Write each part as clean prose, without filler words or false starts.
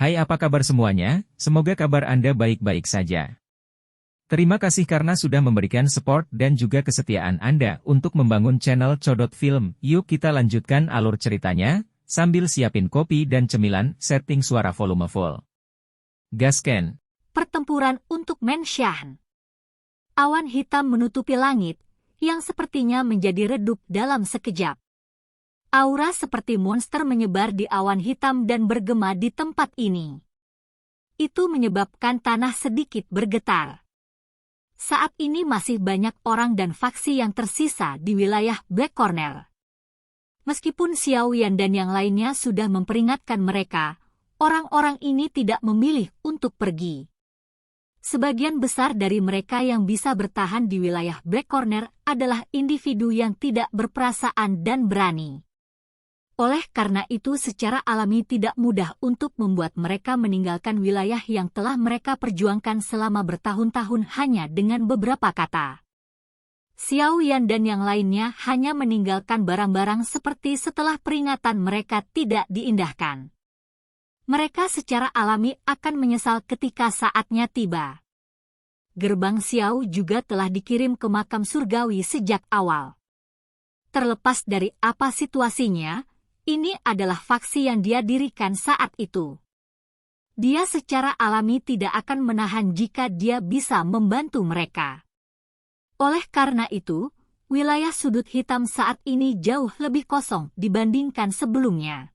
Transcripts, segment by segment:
Hai, apa kabar semuanya? Semoga kabar Anda baik-baik saja. Terima kasih karena sudah memberikan support dan juga kesetiaan Anda untuk membangun channel Codot Film. Yuk kita lanjutkan alur ceritanya, sambil siapin kopi dan cemilan, setting suara volume full. Gasken. Pertempuran untuk Menshan. Awan hitam menutupi langit, yang sepertinya menjadi redup dalam sekejap. Aura seperti monster menyebar di awan hitam dan bergema di tempat ini. Itu menyebabkan tanah sedikit bergetar. Saat ini masih banyak orang dan faksi yang tersisa di wilayah Black Corner. Meskipun Xiao Yan dan yang lainnya sudah memperingatkan mereka, orang-orang ini tidak memilih untuk pergi. Sebagian besar dari mereka yang bisa bertahan di wilayah Black Corner adalah individu yang tidak berperasaan dan berani. Oleh karena itu secara alami tidak mudah untuk membuat mereka meninggalkan wilayah yang telah mereka perjuangkan selama bertahun-tahun hanya dengan beberapa kata. Xiao Yan dan yang lainnya hanya meninggalkan barang-barang seperti setelah peringatan mereka tidak diindahkan. Mereka secara alami akan menyesal ketika saatnya tiba. Gerbang Xiao juga telah dikirim ke makam surgawi sejak awal. Terlepas dari apa situasinya, ini adalah faksi yang dia dirikan saat itu. Dia secara alami tidak akan menahan jika dia bisa membantu mereka. Oleh karena itu, wilayah sudut hitam saat ini jauh lebih kosong dibandingkan sebelumnya.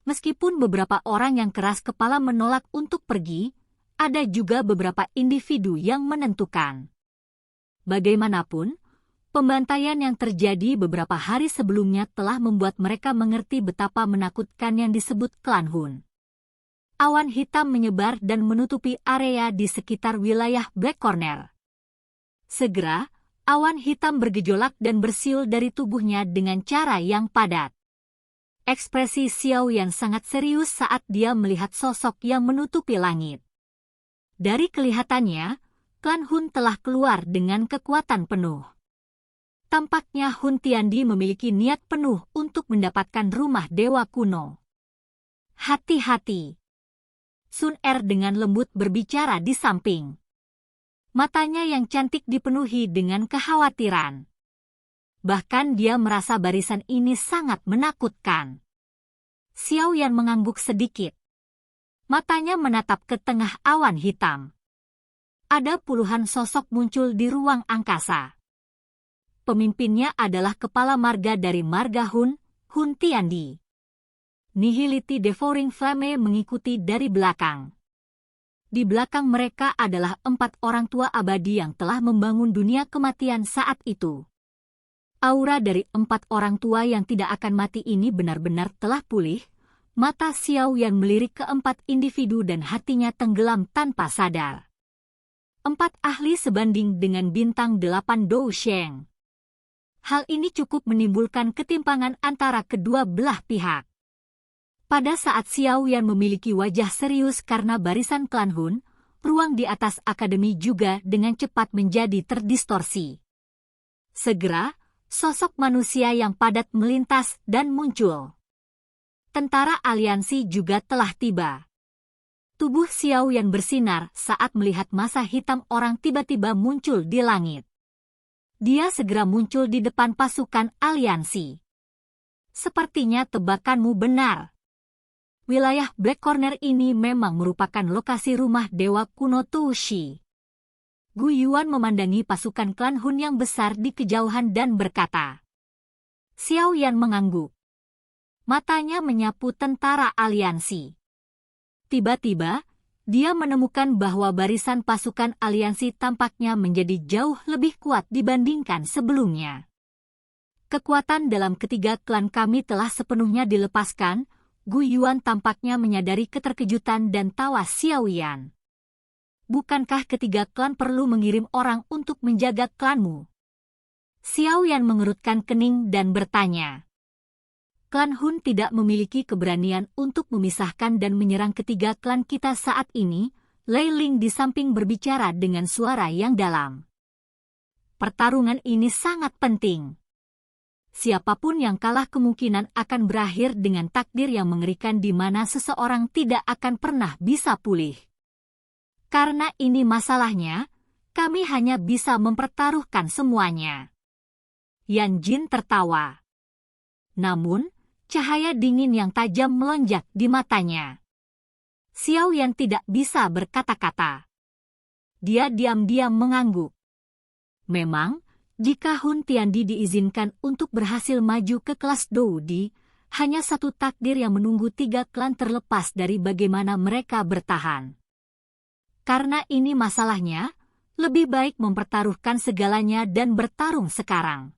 Meskipun beberapa orang yang keras kepala menolak untuk pergi, ada juga beberapa individu yang menentukan. Bagaimanapun, pembantaian yang terjadi beberapa hari sebelumnya telah membuat mereka mengerti betapa menakutkan yang disebut klan Hun. Awan hitam menyebar dan menutupi area di sekitar wilayah Black Corner. Segera, awan hitam bergejolak dan bersiul dari tubuhnya dengan cara yang padat. Ekspresi Xiao Yan sangat serius saat dia melihat sosok yang menutupi langit. Dari kelihatannya, klan Hun telah keluar dengan kekuatan penuh. Tampaknya Hun Tiandi memiliki niat penuh untuk mendapatkan rumah dewa kuno. Hati-hati. Sun Er dengan lembut berbicara di samping. Matanya yang cantik dipenuhi dengan kekhawatiran. Bahkan dia merasa barisan ini sangat menakutkan. Xiao Yan mengangguk sedikit. Matanya menatap ke tengah awan hitam. Ada puluhan sosok muncul di ruang angkasa. Pemimpinnya adalah kepala marga dari marga Hun, Hun Tiandi. Nihility Devouring Flame mengikuti dari belakang. Di belakang mereka adalah 4 orang tua abadi yang telah membangun dunia kematian saat itu. Aura dari 4 orang tua yang tidak akan mati ini benar-benar telah pulih. Mata Xiao Yan melirik ke 4 individu dan hatinya tenggelam tanpa sadar. 4 ahli sebanding dengan bintang 8 Dou Sheng. Hal ini cukup menimbulkan ketimpangan antara kedua belah pihak. Pada saat Xiao Yan memiliki wajah serius karena barisan klan Hun, ruang di atas akademi juga dengan cepat menjadi terdistorsi. Segera, sosok manusia yang padat melintas dan muncul. Tentara aliansi juga telah tiba. Tubuh Xiao Yan bersinar saat melihat masa hitam orang tiba-tiba muncul di langit. Dia segera muncul di depan pasukan aliansi. Sepertinya tebakanmu benar. Wilayah Black Corner ini memang merupakan lokasi rumah dewa kuno Tushi. Gu Yuan memandangi pasukan klan Hun yang besar di kejauhan dan berkata. Xiao Yan mengangguk. Matanya menyapu tentara aliansi. Tiba-tiba, dia menemukan bahwa barisan pasukan aliansi tampaknya menjadi jauh lebih kuat dibandingkan sebelumnya. Kekuatan dalam ketiga klan kami telah sepenuhnya dilepaskan. Gu Yuan tampaknya menyadari keterkejutan dan tawa Xiao Yan. Bukankah ketiga klan perlu mengirim orang untuk menjaga klanmu? Xiao Yan mengerutkan kening dan bertanya. Klan Hun tidak memiliki keberanian untuk memisahkan dan menyerang ketiga klan kita saat ini, Lei Ling di samping berbicara dengan suara yang dalam. Pertarungan ini sangat penting. Siapapun yang kalah kemungkinan akan berakhir dengan takdir yang mengerikan di mana seseorang tidak akan pernah bisa pulih. Karena ini masalahnya, kami hanya bisa mempertaruhkan semuanya. Yan Jin tertawa. Namun, cahaya dingin yang tajam melonjak di matanya. Xiao Yan tidak bisa berkata-kata. Dia diam-diam mengangguk. Memang, jika Hun Tiandi diizinkan untuk berhasil maju ke kelas Doudi, hanya satu takdir yang menunggu 3 klan terlepas dari bagaimana mereka bertahan. Karena ini masalahnya, lebih baik mempertaruhkan segalanya dan bertarung sekarang.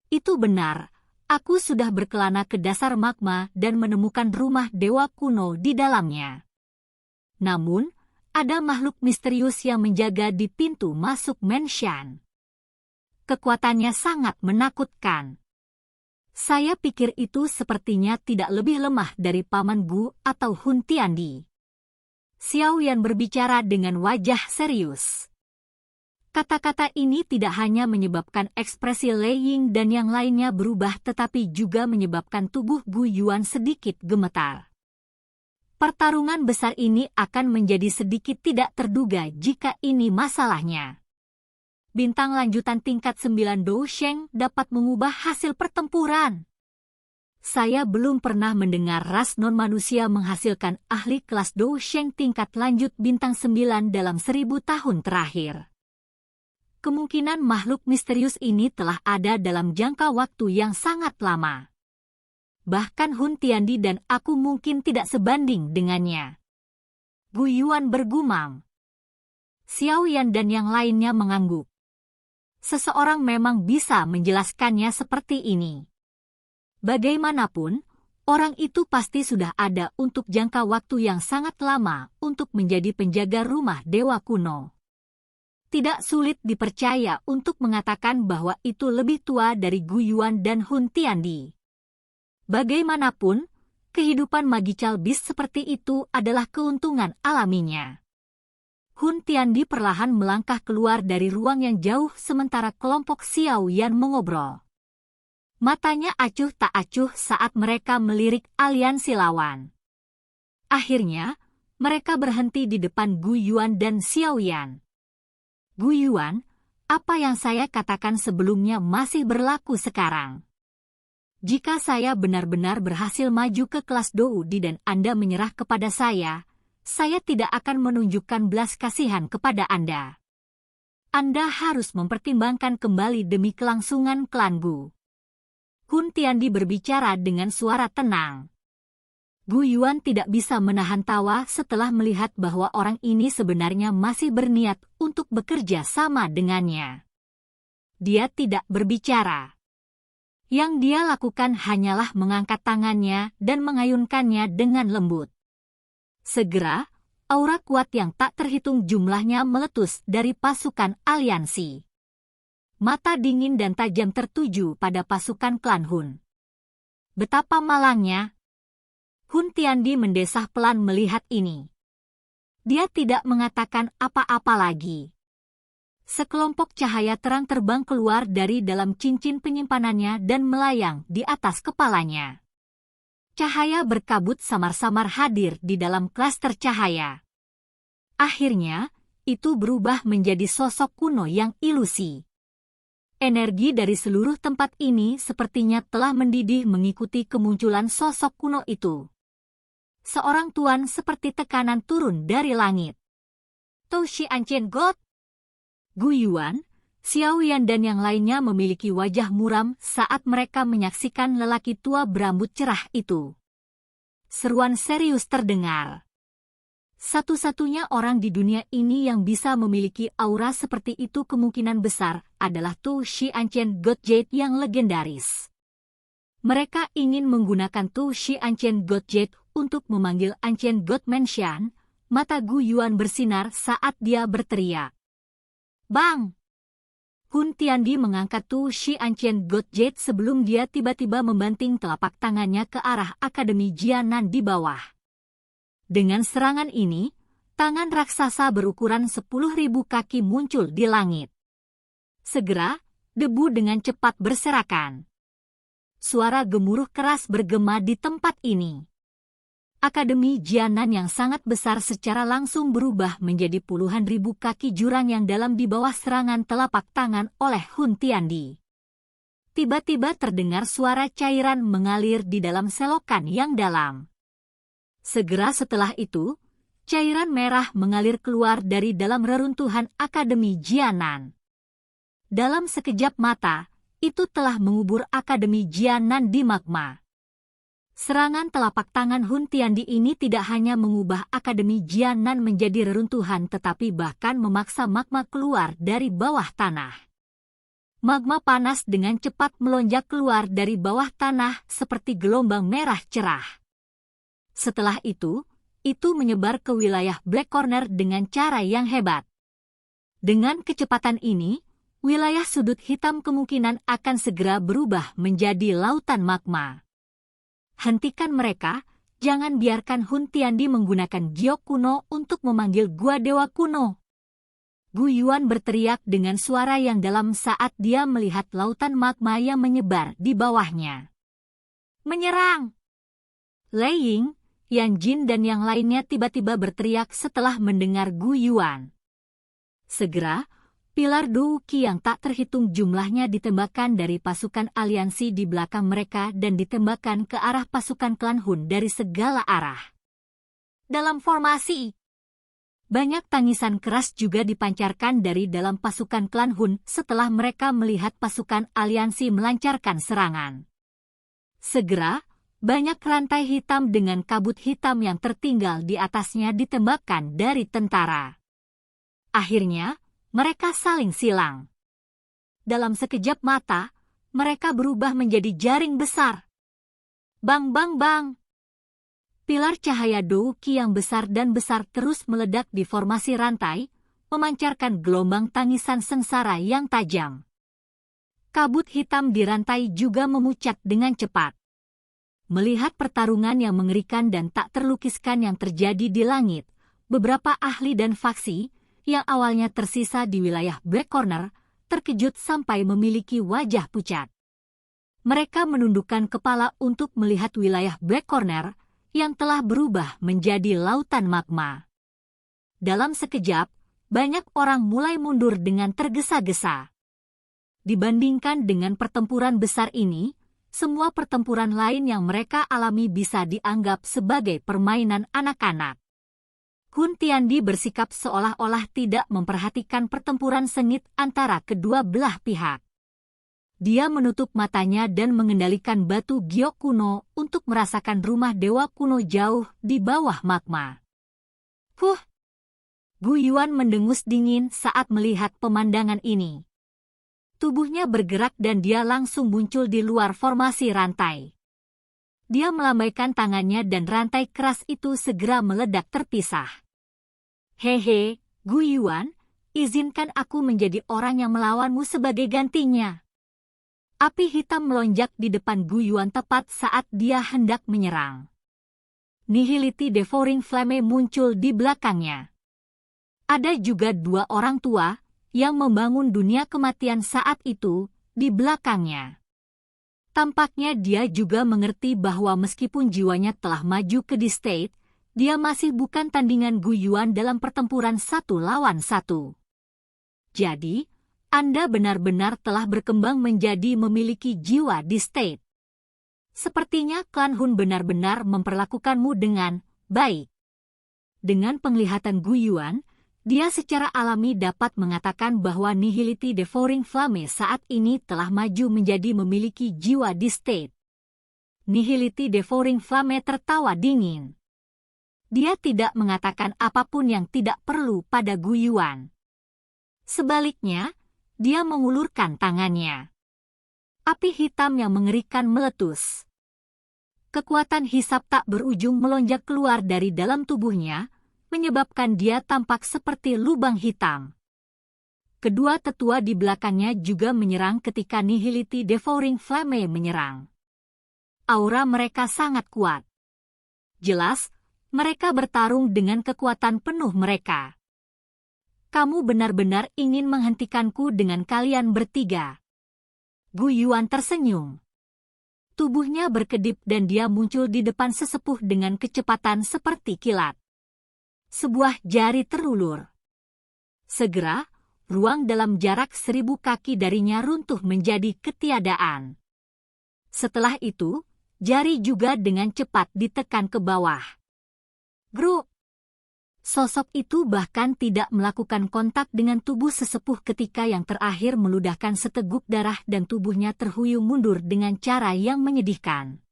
Itu benar, aku sudah berkelana ke dasar magma dan menemukan rumah dewa kuno di dalamnya. Namun, ada makhluk misterius yang menjaga di pintu masuk Menshan. Kekuatannya sangat menakutkan. Saya pikir itu sepertinya tidak lebih lemah dari Paman Gu atau Hun Tiandi. Xiao Yan berbicara dengan wajah serius. Kata-kata ini tidak hanya menyebabkan ekspresi Lei Ying dan yang lainnya berubah tetapi juga menyebabkan tubuh Gu Yuan sedikit gemetar. Pertarungan besar ini akan menjadi sedikit tidak terduga jika ini masalahnya. Bintang lanjutan tingkat 9 Dou Sheng dapat mengubah hasil pertempuran. Saya belum pernah mendengar ras non-manusia menghasilkan ahli kelas Dou Sheng tingkat lanjut bintang 9 dalam 1000 tahun terakhir. Kemungkinan makhluk misterius ini telah ada dalam jangka waktu yang sangat lama. Bahkan Hun Tiandi dan aku mungkin tidak sebanding dengannya. Gu Yuan bergumam. Xiao Yan dan yang lainnya mengangguk. Seseorang memang bisa menjelaskannya seperti ini. Bagaimanapun, orang itu pasti sudah ada untuk jangka waktu yang sangat lama untuk menjadi penjaga rumah dewa kuno. Tidak sulit dipercaya untuk mengatakan bahwa itu lebih tua dari Gu Yuan dan Hun Tiandi. Bagaimanapun, kehidupan magical beast seperti itu adalah keuntungan alaminya. Hun Tiandi perlahan melangkah keluar dari ruang yang jauh sementara kelompok Xiao Yan mengobrol. Matanya acuh tak acuh saat mereka melirik aliansi lawan. Akhirnya, mereka berhenti di depan Gu Yuan dan Xiao Yan. Gu Yuan, apa yang saya katakan sebelumnya masih berlaku sekarang. Jika saya benar-benar berhasil maju ke kelas Doudi dan Anda menyerah kepada saya tidak akan menunjukkan belas kasihan kepada Anda. Anda harus mempertimbangkan kembali demi kelangsungan klan Gu. Hun Tiandi berbicara dengan suara tenang. Gu Yuan tidak bisa menahan tawa setelah melihat bahwa orang ini sebenarnya masih berniat untuk bekerja sama dengannya. Dia tidak berbicara. Yang dia lakukan hanyalah mengangkat tangannya dan mengayunkannya dengan lembut. Segera, aura kuat yang tak terhitung jumlahnya meletus dari pasukan aliansi. Mata dingin dan tajam tertuju pada pasukan klan Hun. Betapa malangnya. Hun Tiandi mendesah pelan melihat ini. Dia tidak mengatakan apa-apa lagi. Sekelompok cahaya terang terbang keluar dari dalam cincin penyimpanannya dan melayang di atas kepalanya. Cahaya berkabut samar-samar hadir di dalam klaster cahaya. Akhirnya, itu berubah menjadi sosok kuno yang ilusi. Energi dari seluruh tempat ini sepertinya telah mendidih mengikuti kemunculan sosok kuno itu. Seorang tuan seperti tekanan turun dari langit. Tou Shi Ancien God. Gu Yuan, Xiao Yan dan yang lainnya memiliki wajah muram saat mereka menyaksikan lelaki tua berambut cerah itu. Seruan serius terdengar. Satu-satunya orang di dunia ini yang bisa memiliki aura seperti itu kemungkinan besar adalah Tou Shi Ancien God Jade yang legendaris. Mereka ingin menggunakan Tou Shi Ancien God Jade untuk memanggil Ancien God Menshan. Mata Gu Yuan bersinar saat dia berteriak. Bang! Hun Tiandi mengangkat Tou Shi Ancien God Jade sebelum dia tiba-tiba membanting telapak tangannya ke arah Akademi Jianan di bawah. Dengan serangan ini, tangan raksasa berukuran 10.000 kaki muncul di langit. Segera, debu dengan cepat berserakan. suara gemuruh keras bergema di tempat ini. Akademi Jianan yang sangat besar secara langsung berubah menjadi puluhan ribu kaki jurang yang dalam di bawah serangan telapak tangan oleh Hun Tiandi. Tiba-tiba terdengar suara cairan mengalir di dalam selokan yang dalam. Segera setelah itu, cairan merah mengalir keluar dari dalam reruntuhan Akademi Jianan. Dalam sekejap mata, itu telah mengubur Akademi Jianan di magma. Serangan telapak tangan Hun Tiandi ini tidak hanya mengubah Akademi Jianan menjadi reruntuhan tetapi bahkan memaksa magma keluar dari bawah tanah. Magma panas dengan cepat melonjak keluar dari bawah tanah seperti gelombang merah cerah. Setelah itu menyebar ke wilayah Black Corner dengan cara yang hebat. Dengan kecepatan ini, wilayah sudut hitam kemungkinan akan segera berubah menjadi lautan magma. Hentikan mereka, jangan biarkan Hun Tiandi menggunakan giok kuno untuk memanggil gua dewa kuno. Gu Yuan berteriak dengan suara yang dalam saat dia melihat lautan magma yang menyebar di bawahnya. Menyerang! Lei Ying, Yan Jin dan yang lainnya tiba-tiba berteriak setelah mendengar Gu Yuan. Segera, pilar Douki yang tak terhitung jumlahnya ditembakkan dari pasukan aliansi di belakang mereka dan ditembakkan ke arah pasukan klan Hun dari segala arah. Dalam formasi, banyak tangisan keras juga dipancarkan dari dalam pasukan klan Hun setelah mereka melihat pasukan aliansi melancarkan serangan. Segera, banyak rantai hitam dengan kabut hitam yang tertinggal di atasnya ditembakkan dari tentara. Akhirnya, mereka saling silang. Dalam sekejap mata, mereka berubah menjadi jaring besar. Bang bang bang. Pilar cahaya Douki yang besar dan besar terus meledak di formasi rantai, memancarkan gelombang tangisan sengsara yang tajam. Kabut hitam di rantai juga memucat dengan cepat. Melihat pertarungan yang mengerikan dan tak terlukiskan yang terjadi di langit, beberapa ahli dan faksi yang awalnya tersisa di wilayah Black Corner, terkejut sampai memiliki wajah pucat. Mereka menundukkan kepala untuk melihat wilayah Black Corner yang telah berubah menjadi lautan magma. Dalam sekejap, banyak orang mulai mundur dengan tergesa-gesa. Dibandingkan dengan pertempuran besar ini, semua pertempuran lain yang mereka alami bisa dianggap sebagai permainan anak-anak. Hun Tiandi bersikap seolah-olah tidak memperhatikan pertempuran sengit antara kedua belah pihak. Dia menutup matanya dan mengendalikan batu giok kuno untuk merasakan rumah dewa kuno jauh di bawah magma. Gu Yuan mendengus dingin saat melihat pemandangan ini. Tubuhnya bergerak dan dia langsung muncul di luar formasi rantai. Dia melambaikan tangannya dan rantai keras itu segera meledak terpisah. Hehe, Gu Yuan, izinkan aku menjadi orang yang melawanmu sebagai gantinya. Api hitam melonjak di depan Gu Yuan tepat saat dia hendak menyerang. Nihility Devouring Flame muncul di belakangnya. Ada juga dua orang tua yang membangun dunia kematian saat itu di belakangnya. Tampaknya dia juga mengerti bahwa meskipun jiwanya telah maju ke D-State, dia masih bukan tandingan Gu Yuan dalam pertempuran 1 lawan 1. Jadi, Anda benar-benar telah berkembang menjadi memiliki jiwa D-State. Sepertinya klan Hun benar-benar memperlakukanmu dengan baik. Dengan penglihatan Gu Yuan, dia secara alami dapat mengatakan bahwa Nihility Devouring Flame saat ini telah maju menjadi memiliki jiwa D-State. Nihility Devouring Flame tertawa dingin. Dia tidak mengatakan apapun yang tidak perlu pada Gu Yuan. Sebaliknya, dia mengulurkan tangannya. Api hitam yang mengerikan meletus. Kekuatan hisap tak berujung melonjak keluar dari dalam tubuhnya, menyebabkan dia tampak seperti lubang hitam. Kedua tetua di belakangnya juga menyerang ketika Nihility Devouring Flame menyerang. Aura mereka sangat kuat. Jelas, mereka bertarung dengan kekuatan penuh mereka. Kamu benar-benar ingin menghentikanku dengan kalian bertiga. Gu Yuan tersenyum. Tubuhnya berkedip dan dia muncul di depan sesepuh dengan kecepatan seperti kilat. Sebuah jari terulur. Segera, ruang dalam jarak 1000 kaki darinya runtuh menjadi ketiadaan. Setelah itu, jari juga dengan cepat ditekan ke bawah. Gruk! Sosok itu bahkan tidak melakukan kontak dengan tubuh sesepuh ketika yang terakhir meludahkan seteguk darah dan tubuhnya terhuyung mundur dengan cara yang menyedihkan.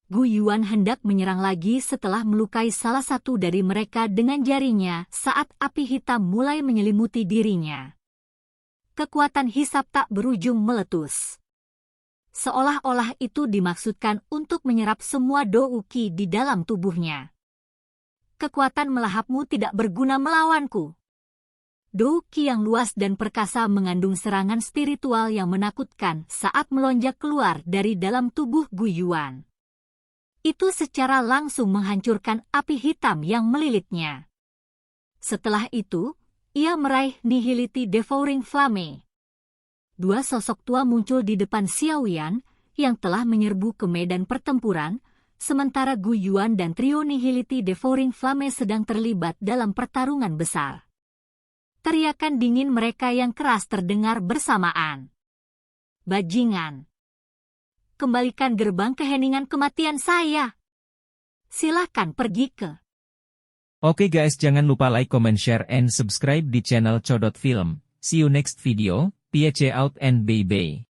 Gu Yuan hendak menyerang lagi setelah melukai salah satu dari mereka dengan jarinya saat api hitam mulai menyelimuti dirinya. Kekuatan hisap tak berujung meletus. Seolah-olah itu dimaksudkan untuk menyerap semua douki di dalam tubuhnya. Kekuatan melahapmu tidak berguna melawanku. Douki yang luas dan perkasa mengandung serangan spiritual yang menakutkan saat melonjak keluar dari dalam tubuh Gu Yuan. Itu secara langsung menghancurkan api hitam yang melilitnya. Setelah itu, ia meraih Nihility Devouring Flame. Dua sosok tua muncul di depan Xiaoyan yang telah menyerbu ke medan pertempuran, sementara Gu Yuan dan trio Nihility Devouring Flame sedang terlibat dalam pertarungan besar. Teriakan dingin mereka yang keras terdengar bersamaan. Bajingan! Kembalikan gerbang keheningan kematian saya! Silakan pergi ke... Oke guys, jangan lupa like, comment, share, and subscribe di channel Codot Film. See you next video, peace out and bye-bye.